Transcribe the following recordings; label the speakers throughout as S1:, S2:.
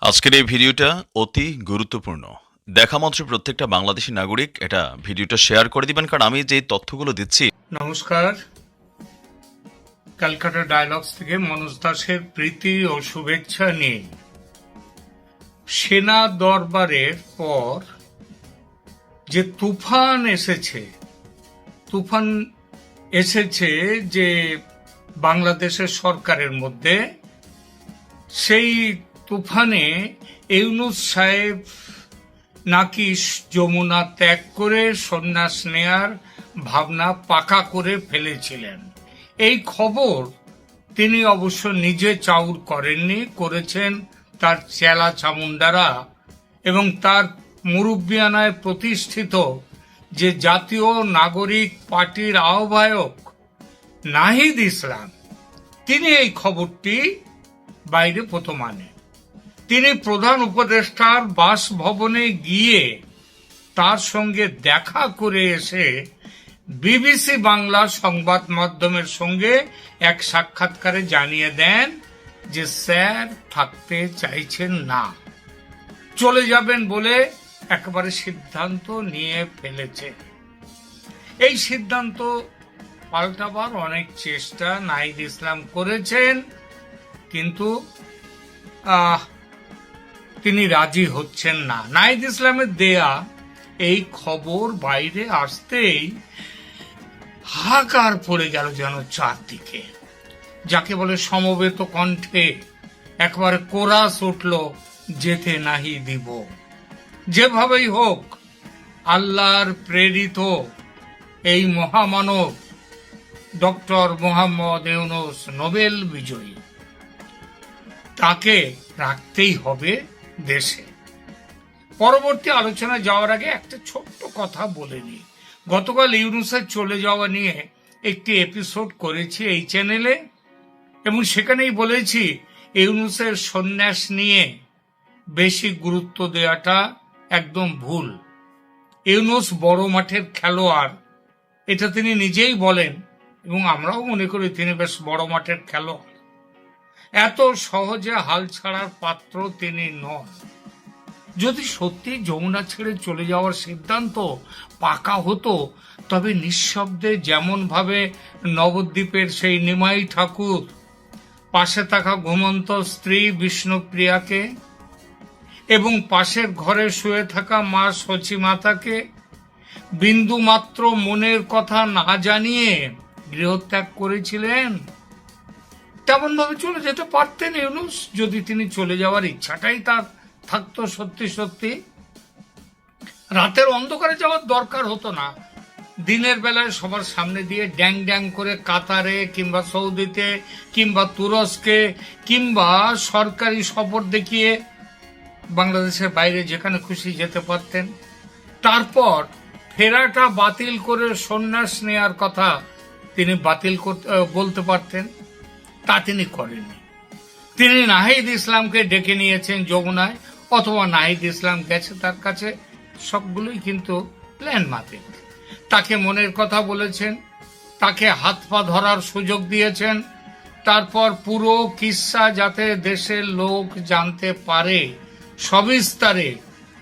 S1: আজকের এই ভিডিওটা অতি গুরুত্বপূর্ণ। দেখা মাত্র প্রত্যেকটা বাংলাদেশী নাগরিক এটা ভিডিওটা শেয়ার করে দিবেন, কারণ আমি যে তথ্যগুলো দিচ্ছি।
S2: নমস্কার, ক্যালকাটা ডায়ালগস থেকে মনোজ দাসের প্রীতি ও শুভেচ্ছা নিয়ে সেনা দরবারের পর যে তুফান এসেছে যে বাংলাদেশের সরকারের মধ্যে, সেই তুফানে ইউনূস সাহেব নাকি যমুনা ত্যাগ করে সন্ন্যাস নেয়ার ভাবনা পাকা করে ফেলেছিলেন। এই খবর তিনি অবশ্য নিজে চাউর করেননি, করেছেন তার চেলা চামুন্ডারা এবং তার মুরব্বিয়ানায় প্রতিষ্ঠিত যে জাতীয় নাগরিক পার্টির আহ্বায়ক নাহিদ ইসলাম, তিনি এই খবরটি বাইরে প্রথম আনেন। তিনি প্রধান উপদেষ্টার বাসভবনে গিয়ে তার সঙ্গে দেখা করে এসে বিবিসি বাংলা সংবাদ মাধ্যমের সঙ্গে এক সাক্ষাৎকারে জানিয়ে দেন যে স্যার থাকতে চাইছেন না, চলে যাবেন বলে একেবারে সিদ্ধান্ত নিয়ে ফেলেছে। এই সিদ্ধান্ত পাল্টাবার অনেক চেষ্টা নাহিদ ইসলাম করেছেন, কিন্তু তিনি রাজি হচ্ছেন না। নাহিদ ইসলামের দেয়া এই খবর বাইরে আসতেই হাহাকার পড়ে গেল যেন চারদিকে, যাকে বলে সমবেত কণ্ঠে একবারে কোরাস উঠল, যেতে নাহি দিব। যেভাবেই হোক আল্লাহর প্রেরিত এই মহামানব ডক্টর মোহাম্মদ ইউনূস নোবেল বিজয়ী, তাকে রাখতেই হবে দেশে। পরবর্তী আলোচনায় যাওয়ার আগে একটা ছোট্ট কথা বলে নিই। গতকাল ইউনূসের চলে যাওয়া নিয়ে একটি এপিসোড করেছি এই চ্যানেলে, এবং সেখানেই বলেছি ইউনূসের সন্ন্যাস নিয়ে বেশি গুরুত্ব দেওয়াটা একদম ভুল। ইউনূস বড় মাঠের খেলোয়াড়, এটা তিনি নিজেই বলেন, এবং আমরাও মনে করি তিনি বেশ বড় মাঠের খেলোয়াড়। এত সহজে হাল ছাড়ার পাত্র তিনি নন। যদি সত্যি যমুনা ছেড়ে চলে যাওয়ার সিদ্ধান্ত পাকা হতো, তবে নিঃশব্দে যেমন ভাবে নবদ্বীপের সেই নিমাই ঠাকুর পাশে থাকা ঘুমন্ত স্ত্রী বিষ্ণুপ্রিয়াকে এবং পাশের ঘরে শুয়ে থাকা মা শচী মাতাকে বিন্দু মাত্র মনের কথা না জানিয়ে গৃহত্যাগ করেছিলেন, তেমন ভাবে চলে যেতে পারতেন ইউনূস, যদি তিনি চলে যাওয়ার ইচ্ছাটাই তার থাকতো সত্যি সত্যি। রাতের অন্ধকারে যাওয়ার দরকার হতো না, দিনের বেলায় সবার সামনে দিয়ে ড্যাং ড্যাং করে কাতারে কিংবা সৌদিতে কিংবা তুরস্কে কিংবা সরকারি সফর দেখিয়ে বাংলাদেশের বাইরে যেখানে খুশি যেতে পারতেন। তারপর ফেরাটা বাতিল করে সন্ন্যাস নেয়ার কথা তিনি বলতে পারতেন, তা তিনি করেননি। তিনি নাহিদ ইসলামকে ডেকে নিয়েছেন যমুনায়, অথবা নাহিদ ইসলাম গেছে তার কাছে, সবগুলোই কিন্তু প্ল্যান মাফিক। তাকে মনের কথা বলেছেন, তাকে হাত পা ধরার সুযোগ দিয়েছেন, তারপর পুরো কিস্সা যাতে দেশের লোক জানতে পারে সবিস্তারে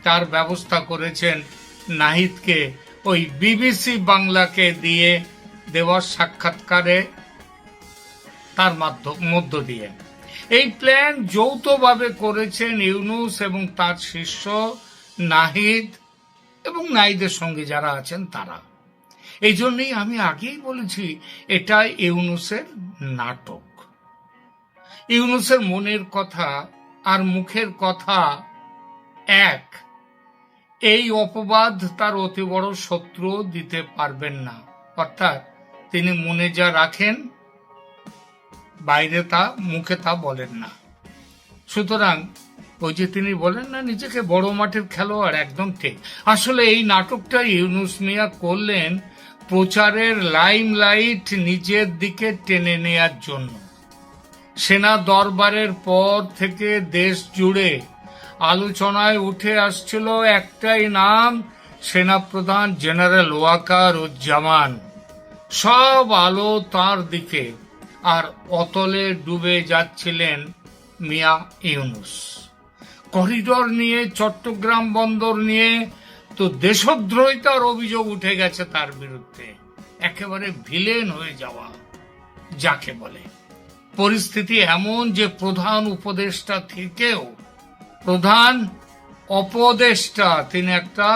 S2: তার ব্যবস্থা করেছেন নাহিদকে ওই বিবিসি বাংলাকে দিয়ে দেওয়ার সাক্ষাৎকারে তার মধ্য দিয়ে। এই প্ল্যান যৌথভাবে করেছেন ইউনূস এবং তার শিষ্য নাহিদ এবং নাহিদের সঙ্গে যারা আছেন তারা। এই জন্যই আমি আগেই বলেছি এটা ইউনূসের নাটক। ইউনূসের মনের কথা আর মুখের কথা এক, এই অপবাদ তার অতি বড় শত্রু দিতে পারবেন না। অর্থাৎ তিনি মনে যা রাখেন বাইরে তা মুখে তা বলেন না। সুতরাং ওই যে তিনি বলেন না নিজেকে বড় মাঠের খেলোয়াড়, একদম ঠিক। আসলে এই নাটকটা ইউনূস মিয়া করলেন প্রচারের লাইমলাইট নিজের দিকে টেনে নেয়ার জন্য। সেনা দরবারের পর থেকে দেশ জুড়ে আলোচনায় উঠে আসছিল একটাই নাম, সেনাপ্রধান জেনারেল ওয়াকারুজ্জামান। সব আলো তার দিকে, আর অতলে ডুবে যাচ্ছিলেন মিয়া ইউনূস। করিডোর নিয়ে, চট্টগ্রাম বন্দর নিয়ে তো দেশদ্রোহিতার অভিযোগ উঠে গেছে তার বিরুদ্ধে। একেবারে ভিলেন হয়ে যাওয়া যাকে বলে। পরিস্থিতি এমন যে প্রধান উপদেষ্টা থেকেও প্রধান অপদেষ্টা তিনি একটা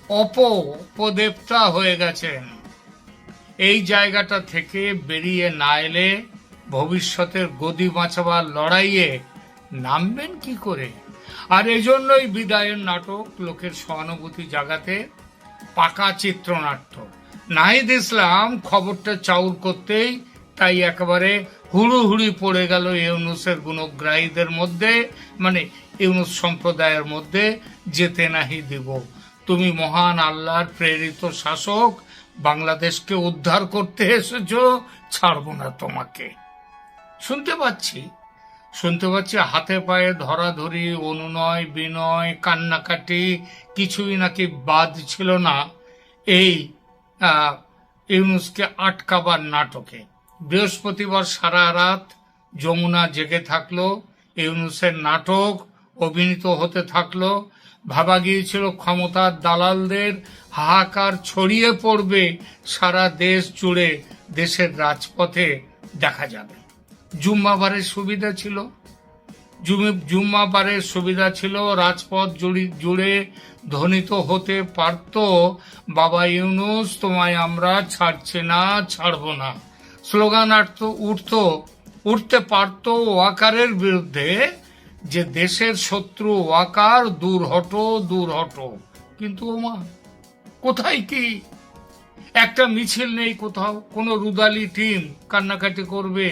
S2: উপদেবতা হয়ে গেছেন। এই জায়গাটা থেকে বেরিয়ে না এলে ভবিষ্যতের গদি বাঁচাবার লড়াইয়ে নামবেন কি করে? আর এজন্যই বিদায়ের নাটক, লোকের সহানুভূতি জাগাতে পাকা চিত্রনাট্য। নাহিদ ইসলাম খবরটা চাউর করতেই তাই একেবারে হুড়ুহুড়ি পড়ে গেল ইউনুসের গুণগ্রাহীদের মধ্যে, মানে ইউনুস সম্প্রদায়ের মধ্যে, যেতে নাহি দিব। তুমি মহান আল্লাহর প্রেরিত শাসক, বাংলাদেশকে উদ্ধার করতে এসেছো, ছাড়বো না তোমাকে। শুনতে পাচ্ছি হাতে পায়ে ধরাধরি, অনুনয় বিনয়, কান্নাকাটি কিছুই নাকি বাদ ছিল না এই ইউনুসকে আটকাবার নাটকে। বৃহস্পতিবার সারা রাত যমুনা জেগে থাকলো, ইউনুসের নাটক অভিনীত হতে থাকলো। ভাবা গিয়েছিল ক্ষমতার দালালদের হাহাকার ছড়িয়ে পড়বে সারা দেশ জুড়ে, দেশের রাজপথে দেখা যাবে। জুম্মাবারের সুবিধা ছিল, রাজপথ জুড়ে ধ্বনিত হতে পারত, বাবা ইউনুস তোমায় আমরা ছাড়ছি না, ছাড়বো না। স্লোগান উঠতে পারত ওয়াকারের বিরুদ্ধে, যে দেশের শত্রু ওয়াকার, দূর হটো। কিন্তু ওমা, কোথায় কি? একটা মিছিল নেই কোথাও, কোন রুদালি টিম কান্নাকাটি করবে,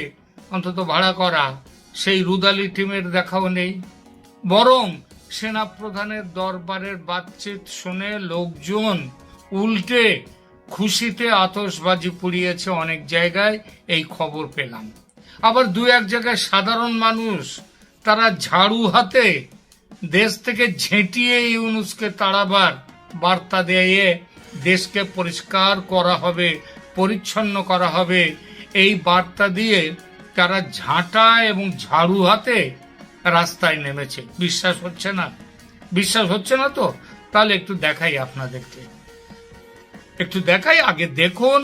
S2: অন্তত ভাড়া করা সেই রুদালি টিমের দেখাও নেই। বরং সেনা প্রধানের দরবারের বাতচিত শুনে লোকজন উল্টে খুশিতে আতশবাজি পুড়িয়েছে অনেক জায়গায়, এই খবর পেলাম। আবার দু এক জায়গায় সাধারণ মানুষ তারা ঝাড়ু হাতে দেশ থেকে ঝেঁটিয়ে ইউনুসকে তাড়াবার বার্তা দিয়ে দেশকে পরিষ্কার করা হবে, পরিচ্ছন্ন করা হবে, এই বার্তা দিয়ে তারা ঝাঁটা এবং ঝাড়ু হাতে রাস্তায় নেমেছে। বিশ্বাস হচ্ছে না তো? তাহলে একটু দেখাই আপনাদেরকে, আগে দেখুন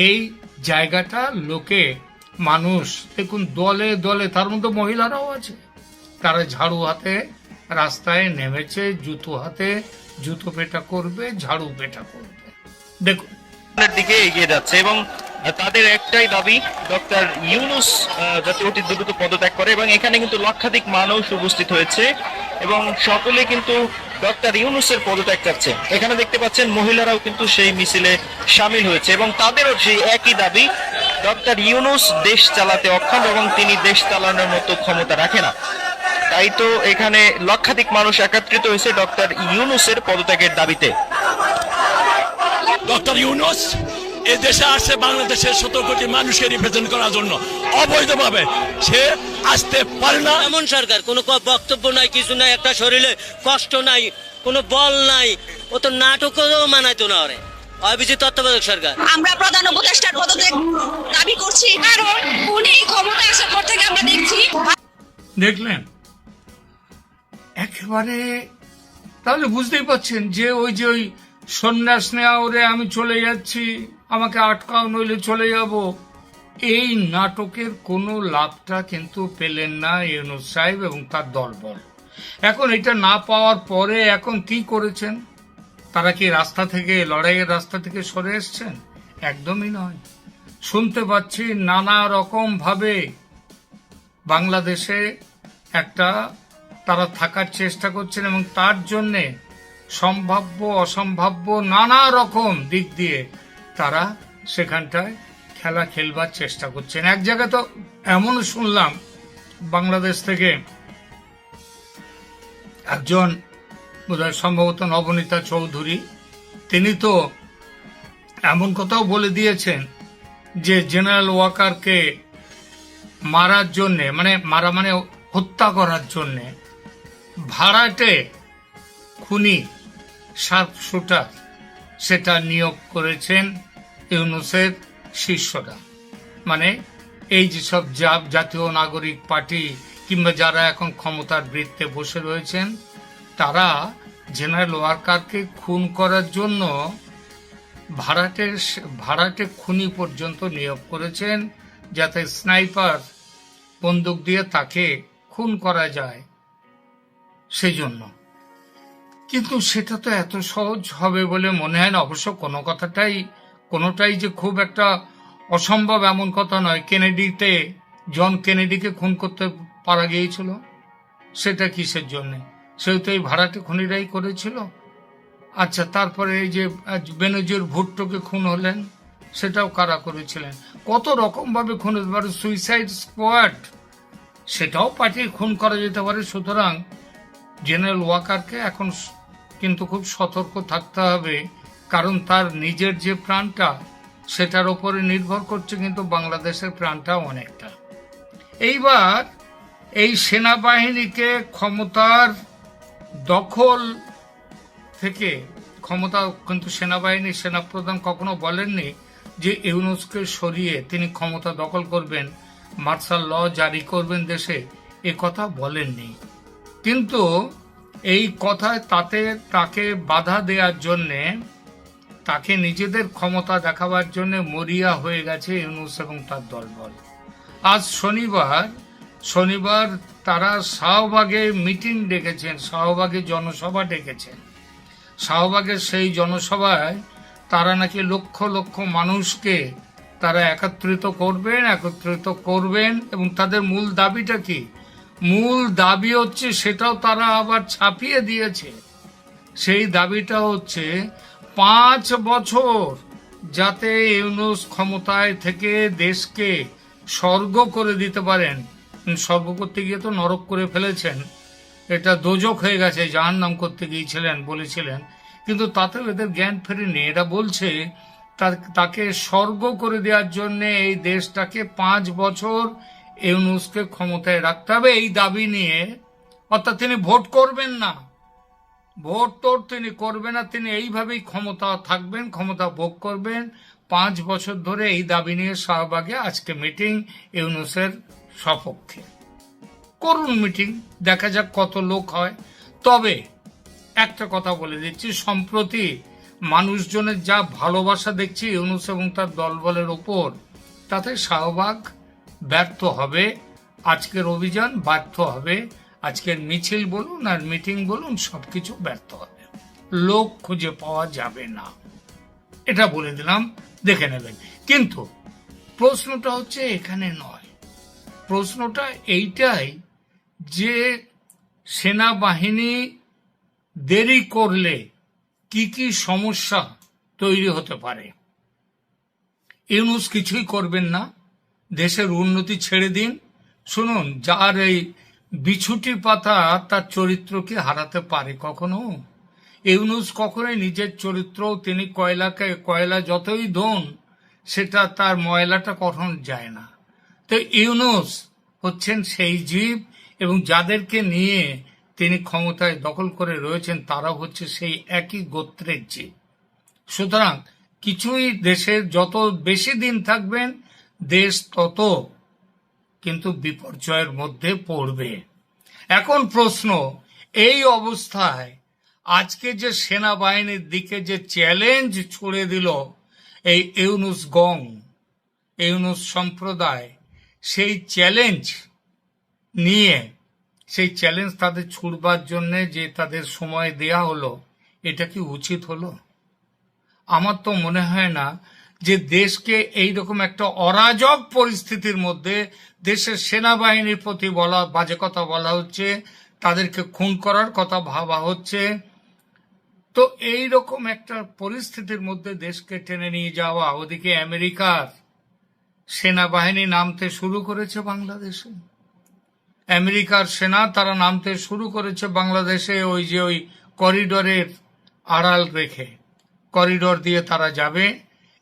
S2: এই জায়গাটা। মানুষ দেখুন দলে দলে, তার মধ্যে মহিলারাও আছে, তারা ঝাড়ু হাতে রাস্তায় নেমেছে, জুতো পেটা করবে, ঝাড়ু পেটা করবে। দেখুন
S3: দিকে এগিয়ে যাচ্ছে এবং তাদের একটাই দাবি ডক্টর ইউনুস যাতে অতি দ্রুত পদত্যাগ করে, এবং এখানে কিন্তু লক্ষাধিক মানুষ উপস্থিত হয়েছে এবং সকলে কিন্তু ডক্টর ইউনুসের পদত্যাগ চাচ্ছে। এখানে দেখতে পাচ্ছেন মহিলারাও কিন্তু সেই মিছিলে সামিল হয়েছে এবং তাদেরও সেই একই দাবি, ডক্টর ইউনুস দেশ চালাতে অক্ষম এবং তিনি দেশ চালানোর মতো ক্ষমতা রাখে না। তাই তো এখানে লক্ষাধিক মানুষ একত্রিত হয়েছে ডক্টর ইউনুসের পদত্যাগের দাবিতে।
S4: ডক্টর ইউনুস এ দেশে আসছে বাংলাদেশের 17 কোটি মানুষকে রিপ্রেজেন্ট করার জন্য, অবৈধভাবে সে আসতে পারে না।
S5: এমন সরকার, কোনো বক্তব্য নাই, কিছু নাই, একটা শরীরে কষ্ট নাই, কোনো বল নাই, ও তো নাটকও মানাইতো না। ওরে অভিজিৎ তত্ত্বাবধায়ক সরকার।
S6: আমরা প্রধান উপদেষ্টার পদত্যাগ দাবি করছি, কারণ উনি ক্ষমতা আসার পর থেকে আমরা দেখছি।
S2: দেখলেন একেবারে, তাহলে বুঝতেই পারছেন যে ওই সন্ন্যাস নেওয়া, ওরে আমি চলে যাচ্ছি, আমাকে আটকাও নইলে চলে যাব, এই নাটকের কোনো লাভটা কিন্তু পেলেন না ইউনুস সাহেব এবং তার দলবল। এখন এটা না পাওয়ার পরে এখন কি করেছেন? তারা কি লড়াইয়ের রাস্তা থেকে সরে এসছেন? একদমই নয়। শুনতে পাচ্ছি নানা রকম ভাবে বাংলাদেশে তারা থাকার চেষ্টা করছেন এবং তার জন্যে সম্ভাব্য অসম্ভাব্য নানা রকম দিক দিয়ে তারা সেখানটায় খেলা খেলবার চেষ্টা করছেন। এক জায়গায় তো এমন শুনলাম, বাংলাদেশ থেকে একজন বোধহয় সম্ভবত নবনীতা চৌধুরী, তিনি তো এমন কথাও বলে দিয়েছেন যে জেনারেল ওয়াকারকে মারার জন্যে, মানে হত্যা করার জন্যে ভাড়াটে খুনি শার্প শুটার সেটা নিয়োগ করেছেন ইউনুসের শিষ্যরা। মানে এই যেসব জাতীয় নাগরিক পার্টি কিংবা যারা এখন ক্ষমতার বৃত্তে বসে রয়েছেন, তারা জেনারেল ওয়াকারকে খুন করার জন্য ভাড়াটে খুনি পর্যন্ত নিয়োগ করেছেন, যাতে স্নাইপার বন্দুক দিয়ে তাকে খুন করা যায় সেই জন্য। কিন্তু সেটা তো এত সহজ হবে বলে মনে হয় না। অবশ্য কোনোটাই যে খুব একটা অসম্ভব এমন কথা নয়। জন কেনেডিকে খুন করতে পারা গিয়েছিল, সেটা কিসের জন্য? সেও তো এই ভাড়াটে খুনিরাই করেছিল। আচ্ছা, তারপরে এই যে বেনজির ভুট্টোকে খুন হলেন, সেটাও কারা করেছিলেন? কত রকম ভাবে খুন হতে পারে, সুইসাইড স্কোয়াড, সেটাও পাঠিয়ে খুন করা যেতে পারে। সুতরাং জেনারেল ওয়াকারকে এখন কিন্তু খুব সতর্ক থাকতে হবে, কারণ তার নিজের যে প্রাণটা, সেটার উপরে নির্ভর করছে কিন্তু বাংলাদেশের প্রাণটা অনেকটা। এইবার এই সেনাবাহিনীকে ক্ষমতার দখল থেকে ক্ষমতা, কিন্তু সেনাপ্রধান কখনো বলেননি যে ইউনূসকে সরিয়ে তিনি ক্ষমতা দখল করবেন, মার্শাল ল জারি করবেন দেশে, এ কথা বলেননি। কিন্তু এই কথায় তাকে বাধা দেওয়ার জন্যে, তাকে নিজেদের ক্ষমতা দেখাবার জন্য মরিয়া হয়ে গেছে ইউনূস এবং তার দলবল। আজ শনিবার তারা শাহবাগে মিটিং ডেকেছেন, শাহবাগে জনসভা ডেকেছেন। শাহবাগের সেই জনসভায় তারা নাকি লক্ষ লক্ষ মানুষকে তারা একত্রিত করবেন এবং তাদের মূল দাবিটা কি? মূল দাবি হচ্ছে, সেটাও তারা আবার ছাপিয়ে দিয়েছে, সেই দাবিটা হচ্ছে 5 বছর যাতে ইউনূস ক্ষমতায় থেকে দেশকে স্বর্গ করে দিতে পারেন। স্বর্গ করতে গিয়ে তো নরক করে ফেলেছেন, এটা দোজক হয়ে গেছে, জাহান্নাম করতে গিয়েছিলেন বলেছিলেন, কিন্তু তাতেও এদের জ্ঞান ফেরেনি। এটা বলছে তাকে স্বর্গ করে দেওয়ার জন্য এই দেশটাকে 5 বছর ইউনূসকে ক্ষমতায় রাখতে হবে, এই দাবি নিয়ে। অর্থাৎ তিনি ভোট করবেন না, তিনি করবেন না, তিনি এইভাবেই ক্ষমতা থাকবেন, ক্ষমতা ভোগ করবেন 5 বছর ধরে। এই দাবি নিয়ে শাহবাগে আজকে মিটিং ইউনূসের সপক্ষে। করুন মিটিং, দেখা যাক কত লোক হয়। তবে একটা কথা বলে দিচ্ছি, সম্প্রতি মানুষজনের যা ভালোবাসা দেখছি ইউনূস এবং তার দলবলের ওপর, তাতে শাহবাগ ব্যর্থ হবে, আজকের অভিযান ব্যর্থ হবে, আজকের মিছিল বলুন আর মিটিং বলুন সবকিছু ব্যর্থ হবে, লোক খুঁজে পাওয়া যাবে না, এটা বলে দিলাম, দেখে নেবেন। কিন্তু প্রশ্নটা হচ্ছে এখানে নয়, প্রশ্নটা এইটাই যে সেনাবাহিনী দেরি করলে কি কি সমস্যা তৈরি হতে পারে। ইউনূস কিছুই করবেন না, দেশের উন্নতি ছেড়ে দিন। শুনুন, যার এই বিছুটি পাতা তার চরিত্রকে হারাতে পারে কখনো? ইউনূস কখনোই নিজের চরিত্র, তিনি কয়লা যতই ধোন, সেটা তার ময়লাটা কখনো যায় না। তো ইউনূস হচ্ছেন সেই জীব, এবং যাদেরকে নিয়ে তিনি ক্ষমতায় দখল করে রয়েছেন তারা হচ্ছে সেই একই গোত্রের জীব। সুতরাং কিছুই, দেশের যত বেশি দিন থাকবেন দেশ তত কিন্তু বিপর্যয়ের মধ্যে পড়বে। এখন প্রশ্ন, এই অবস্থায় আজকে যে সেনাবাহিনীর দিকে যে চ্যালেঞ্জ ছুড়ে দিল এই ইউনূস সম্প্রদায়, সেই চ্যালেঞ্জ তাদের ছুড়বার জন্য যে তাদের সময় দেয়া হলো, এটা কি উচিত হলো? আমার তো মনে হয় না যে দেশকে এইরকম একটা অরাজক পরিস্থিতির মধ্যে দেশের সেনাবাহিনীর প্রতি বাজে কথা বলা হচ্ছে, তাদেরকে খুন করার কথা ভাবা হচ্ছে। তো এইরকম একটা পরিস্থিতির মধ্যে দেশকে টেনে নিয়ে যাওয়া, ওদিকে আমেরিকার সেনাবাহিনী নামতে শুরু করেছে বাংলাদেশে, আমেরিকার সেনা তারা নামতে শুরু করেছে বাংলাদেশে, ওই করিডোরের আড়াল রেখে, করিডোর দিয়ে তারা যাবে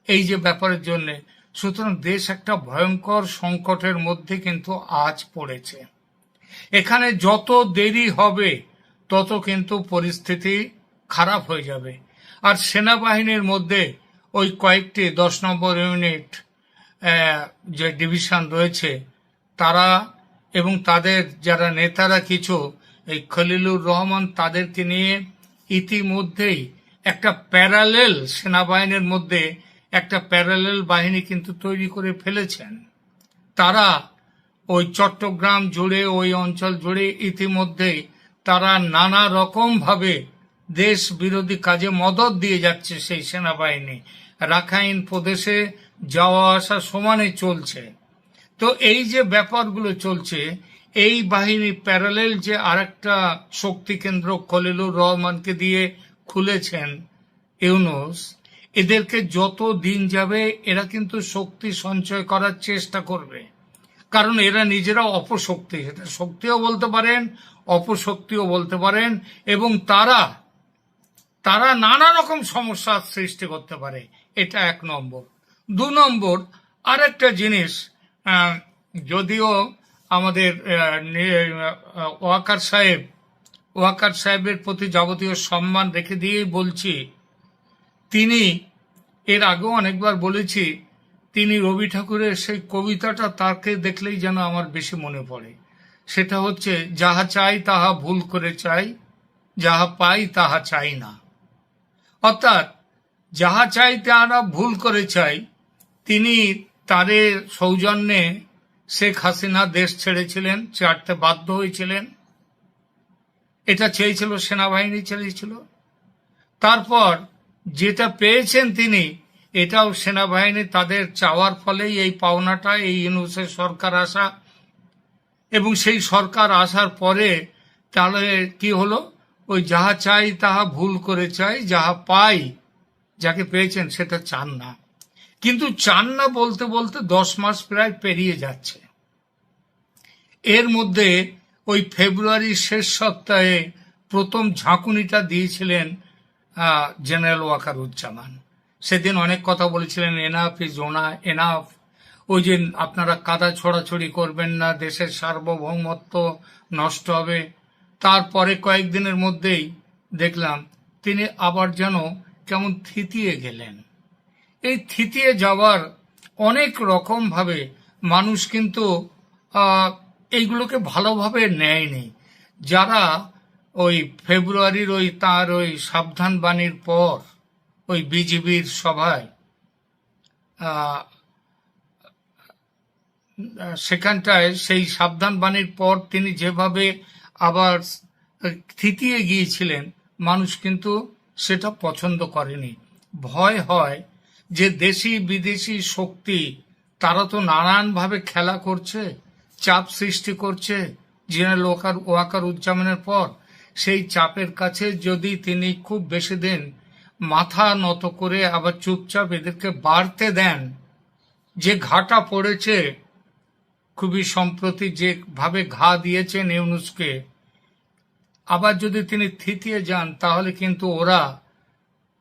S2: এই যে ব্যাপারের জন্য। সুতরাং দেশ একটা ভয়ঙ্কর সংকটের মধ্যে কিন্তু আজ পড়েছে। এখানে যত দেরি হবে তত কিন্তু পরিস্থিতি খারাপ হয়ে যাবে। আর সেনাবাহিনীর মধ্যে ওই কয়েকটি 10 নম্বর ইউনিট যে ডিভিশন রয়েছে, তারা এবং তাদের যারা নেতারা কিছু, এই খলিলুর রহমান, তাদেরকে নিয়ে ইতিমধ্যেই একটা প্যারালেল সেনাবাহিনীর মধ্যে একটা প্যারালেল বাহিনী কিন্তু তৈরি করে ফেলেছেন। তারা ওই চট্টগ্রাম জুড়ে, ওই অঞ্চল জুড়ে ইতিমধ্যেই তারা নানা রকম ভাবে দেশ বিরোধী কাজে মদত দিয়ে যাচ্ছে। সেই সেনাবাহিনী রাখাইন প্রদেশে যাওয়া আসা সমানে চলছে। তো এই যে ব্যাপারগুলো চলছে, এই বাহিনী প্যারালেল যে আরেকটা শক্তি কেন্দ্র খলিলুর রহমানকে দিয়ে খুলেছেন ইউনূস, এদেরকে যত দিন যাবে এরা কিন্তু শক্তি সঞ্চয় করার চেষ্টা করবে, কারণ এরা নিজেরা অপশক্তি, সেটা শক্তিও বলতে পারেন, অপশক্তিও বলতে পারেন, এবং তারা নানা রকম সমস্যার সৃষ্টি করতে পারে। এটা 1 নম্বর। 2 নম্বর, আরেকটা জিনিস, যদিও আমাদের ওয়াকার সাহেবের প্রতি যাবতীয় সম্মান রেখে দিয়েই বলছি, তিনি এর আগেও অনেকবার বলেছি, তিনি রবি ঠাকুরের সেই কবিতাটা তাকে দেখলেই যেন আমার বেশি মনে পড়ে। সেটা হচ্ছে, যাহা চাই তাহা ভুল করে চাই, যাহা পাই তাহা চাই না। অর্থাৎ যাহা চাই তাহারা ভুল করে চাই। তিনি তারে সৌজন্যে শেখ হাসিনা দেশ ছেড়েছিলেন, ছাড়তে বাধ্য হয়েছিলেন। এটা চেয়েছিল সেনাবাহিনী, চেয়েছিল। তারপর যেটা পেয়েছেন তিনি, এটাও সেনাবাহিনী তাদের চাওয়ার ফলেই এই পাওনাটা, এই ইউনূসের সরকার আসা। এবং সেই সরকার আসার পরে তাহলে কি হলো, ওই যাহা চাই তাহা ভুল করে চাই, যাহা পাই, যাকে পেয়েছেন সেটা চান না। কিন্তু চান না বলতে বলতে 10 মাস প্রায় পেরিয়ে যাচ্ছে। এর মধ্যে ওই ফেব্রুয়ারির শেষ সপ্তাহে প্রথম ঝাঁকুনিটা দিয়েছিলেন জেনারেল ওয়াকারুজ্জামান। সেদিন অনেক কথা বলেছিলেন, এনাফ ইজ এনাফ, ওই যে আপনারা কাদা ছড়াছড়ি করবেন না, দেশের সার্বভৌমত্ব নষ্ট হবে। তারপরে কয়েকদিনের মধ্যেই দেখলাম তিনি আবার যেন কেমন থিতিয়ে গেলেন। এই থিতিয়ে যাওয়ার অনেক রকম ভাবে মানুষ কিন্তু এইগুলোকে ভালোভাবে নেয়নি। যারা ওই ফেব্রুয়ারির তার সাবধান বাণীর পর ওই বিজিবির সভায় সেখানটায় সেই সাবধান বাণীর পর তিনি যেভাবে আবার থিতিয়ে গিয়েছিলেন, মানুষ কিন্তু সেটা পছন্দ করেনি। ভয় হয় যে দেশি বিদেশি শক্তি তারা তো নানানভাবে খেলা করছে, চাপ সৃষ্টি করছে জেনারেল ওয়াকারুজ্জামানের পর। সেই চাপের কাছে যদি তিনি খুব বেশি দিন মাথা নত করে আবার চুপচাপ এদেরকে বাড়তে দেন, যে ঘাটা পড়েছে, খুবই সম্প্রতি যেভাবে ঘা দিয়েছেন ইউনূসকে, আবার যদি তিনি থিতিয়ে যান, তাহলে কিন্তু ওরা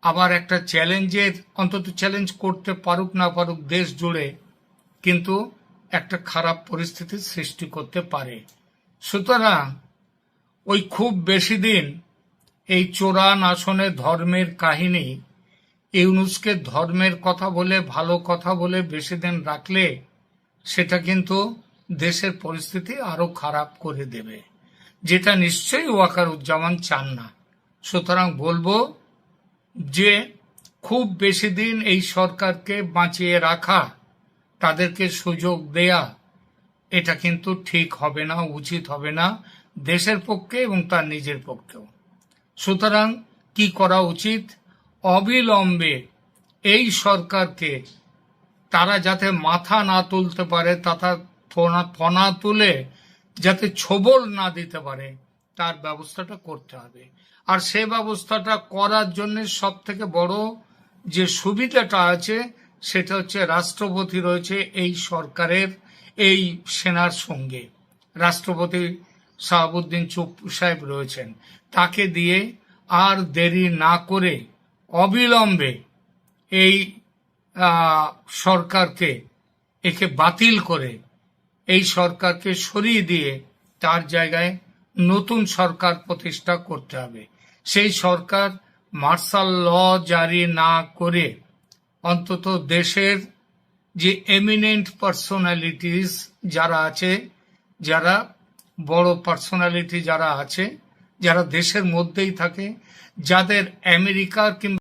S2: আবার একটা চ্যালেঞ্জের, অন্তত চ্যালেঞ্জ করতে পারুক না পারুক দেশ জুড়ে, কিন্তু একটা খারাপ পরিস্থিতির সৃষ্টি করতে পারে। সুতরাং ওই খুব বেশি দিন এই চোরান আসনে ধর্মের কাহিনী, ইউনূসকে ধর্মের কথা বলে, ভালো কথা বলে বেশি দিন রাখলে সেটা কিন্তু দেশের পরিস্থিতি আরো খারাপ করে দেবে, যেটা নিশ্চয়ই ওয়াকারুজ্জামান চান না। সুতরাং বলবো যে খুব বেশি দিন এই সরকারকে বাঁচিয়ে রাখা, তাদেরকে সুযোগ দেয়া, এটা কিন্তু ঠিক হবে না, উচিত হবে না দেশের পক্ষে এবং তার নিজের পক্ষেও। সুতরাং কি করা উচিত, অবিলম্বে এই সরকারকে তারা যাতে মাথা না তুলতে পারে, তথা ফনা তুলে যাতে ছোবল না দিতে পারে, তার ব্যবস্থাটা করতে হবে। আর সে ব্যবস্থাটা করার জন্য সব থেকে বড় যে সুবিধাটা আছে, সেটা হচ্ছে রাষ্ট্রপতি রয়েছে এই সরকারের, এই সেনার সঙ্গে রাষ্ট্রপতি শাহাবুদ্দিন চুপ্পু সাহেব রয়েছেন। তাকে দিয়ে আর দেরি না করে অবিলম্বে এই সরকারকে একে বাতিল করে এই সরকারকে সরিয়ে দিয়ে তার জায়গায় নতুন সরকার প্রতিষ্ঠা করতে হবে। সেই সরকার মার্শাল ল জারি না করে অন্তত দেশের যে এমিনেন্ট পার্সোনালিটিস যারা আছে যারা বড় পার্সোনালিটি যারা আছে, যারা দেশের মধ্যেই থাকে, যাদের আমেরিকার কিংবা